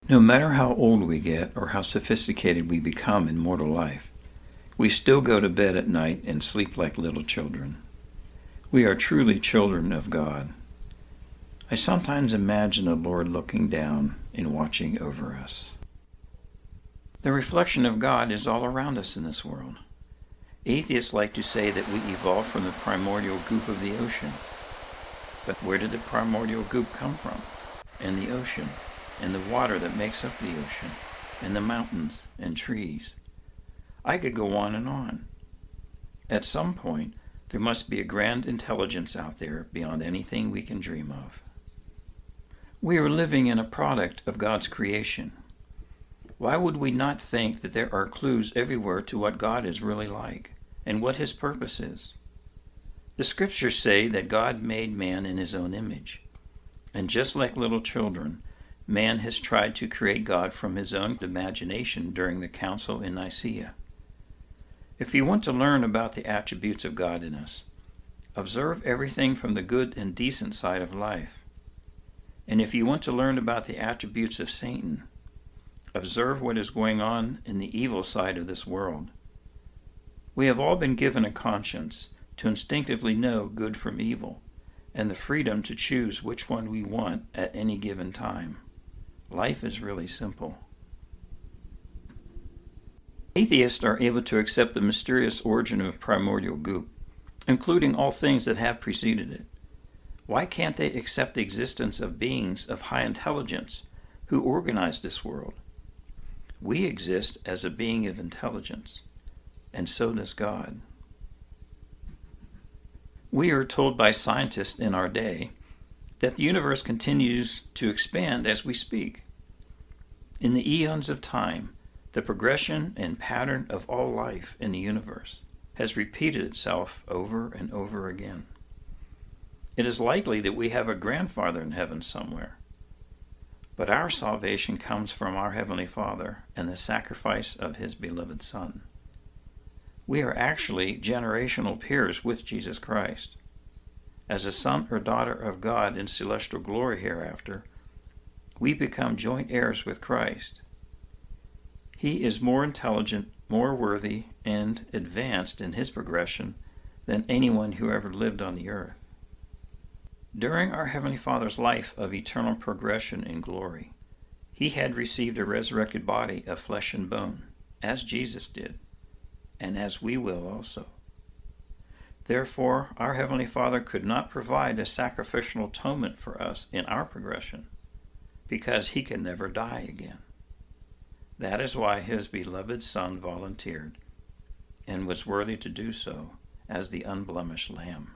No matter how old we get or how sophisticated we become in mortal life, we still go to bed at night and sleep like little children. We are truly children of God. I sometimes imagine the Lord looking down and watching over us. The reflection of God is all around us in this world. Atheists like to say that we evolved from the primordial goop of the ocean. But where did the primordial goop come from? And the ocean, and the water that makes up the ocean, and the mountains and trees. I could go on and on. At some point, there must be a grand intelligence out there beyond anything we can dream of. We are living in a product of God's creation. Why would we not think that there are clues everywhere to what God is really like and what his purpose is? The scriptures say that God made man in his own image. And just like little children, man has tried to create God from his own imagination during the council in Nicaea. If you want to learn about the attributes of God in us, observe everything from the good and decent side of life. And if you want to learn about the attributes of Satan, observe what is going on in the evil side of this world. We have all been given a conscience to instinctively know good from evil, and the freedom to choose which one we want at any given time. Life is really simple. Atheists are able to accept the mysterious origin of primordial goop, including all things that have preceded it. Why can't they accept the existence of beings of high intelligence who organize this world? We exist as a being of intelligence, and so does God. We are told by scientists in our day that the universe continues to expand as we speak. In the eons of time, the progression and pattern of all life in the universe has repeated itself over and over again. It is likely that we have a grandfather in heaven somewhere. But our salvation comes from our Heavenly Father and the sacrifice of his beloved Son. We are actually generational peers with Jesus Christ. As a son or daughter of God in celestial glory hereafter, we become joint heirs with Christ. He is more intelligent, more worthy, and advanced in his progression than anyone who ever lived on the earth. During our Heavenly Father's life of eternal progression in glory, he had received a resurrected body of flesh and bone, as Jesus did, and as we will also. Therefore, our Heavenly Father could not provide a sacrificial atonement for us in our progression, because he can never die again. That is why his beloved Son volunteered, and was worthy to do so, as the unblemished Lamb.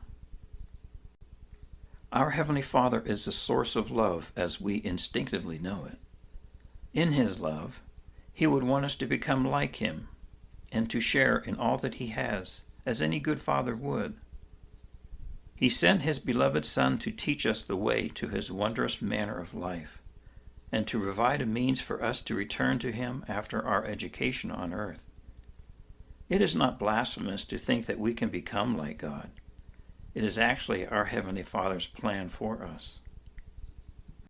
Our Heavenly Father is the source of love as we instinctively know it. In his love, he would want us to become like him and to share in all that he has, as any good father would. He sent his beloved Son to teach us the way to his wondrous manner of life, and to provide a means for us to return to him after our education on earth. It is not blasphemous to think that we can become like God. It is actually our Heavenly Father's plan for us.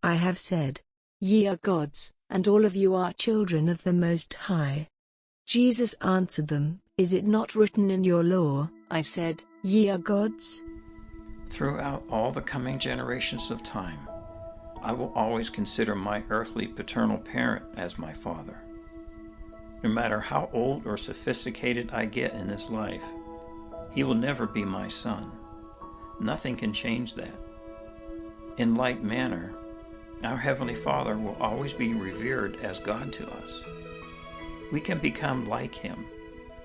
I have said, ye are gods, and all of you are children of the Most High. Jesus answered them, is it not written in your law, I said, ye are gods? Throughout all the coming generations of time, I will always consider my earthly paternal parent as my father. No matter how old or sophisticated I get in this life, he will never be my son. Nothing can change that. In like manner, our Heavenly Father will always be revered as God to us. We can become like him,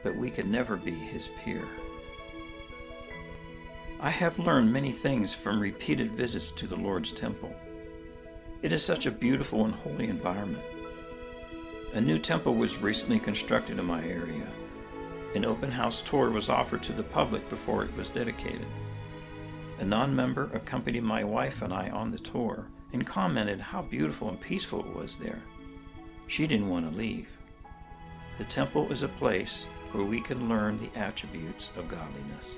but we can never be his peer. I have learned many things from repeated visits to the Lord's temple. It is such a beautiful and holy environment. A new temple was recently constructed in my area. An open house tour was offered to the public before it was dedicated. A non-member accompanied my wife and I on the tour and commented how beautiful and peaceful it was there. She didn't want to leave. The temple is a place where we can learn the attributes of godliness.